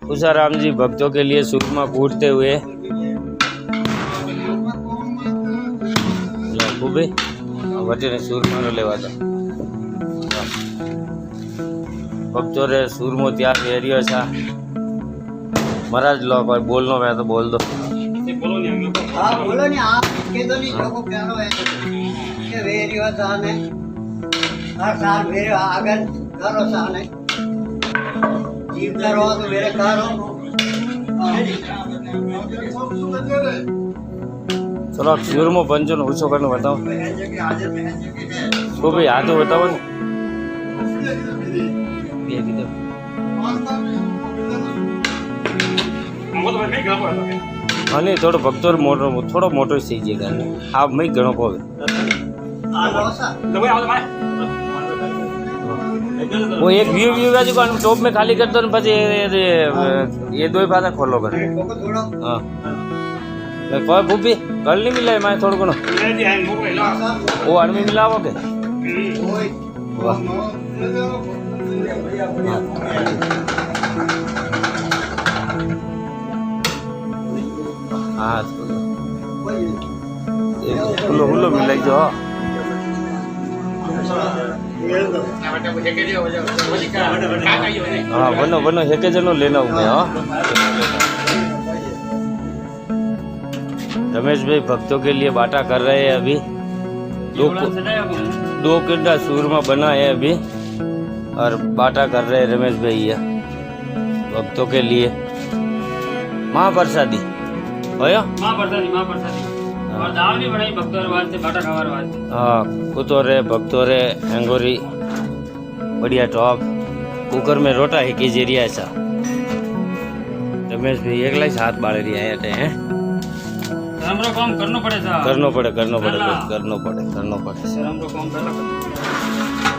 उषाराम जी भक्तों के लिए सूरमा कूटते हुए खूबे वटे ने सूरमा नो लेवा था भक्तों रे सूरमो त्यार वेरियो छा महाराज लो कोई बोलनो मैं तो बोल दो हाँ बोलो नहीं आप के तो नहीं जो को प्यारो है ये वेरियो साने हर साल मेरे आगन करो साने जीव करो तो मेरे करो चलो आप सूरमो पंचो ने ऊंचो करने बताओ वो भी हाथ बताओ ना ये किधर हाँ नहीं थोड़ा भक्तों मोटो थोड़ा मोटो सही जगह ने आप मैं घणो पावे वो एक व्यू व्यू का जो टॉप में खाली कर दो ना પછી ये दो ही पासा खोलो कर हाँ कोई भूपी कल नहीं मिला है मैं थोड़ा घणो वो आदमी मिलावो के वाह हाँ फुलो फुलो मिलाई जो हाँ बनो बनो हेके जनो लेना हूँ मैं हाँ रमेश भाई भक्तों के लिए बाटा कर रहे हैं अभी दो किंडा सूरमा बना है अभी और बाटा कर रहे हैं रमेश भैया भक्तों के लिए महाप्रसादी होया महाप्रसादी और दाल भी बनाई भक्तों वास्ते बाटा खावार वास्ते हाँ कुतोरे भक्तोरे अंगोरी बढ़िया टॉप कुकर में रोटा है की जेरिया ऐसा रमेश भाई एक लाइस हाथ बाढ़ रही है हैं हमरो काम करनो पड़े सा करनो पड़े करनो पड़े करनो पड़े हमरो काम करना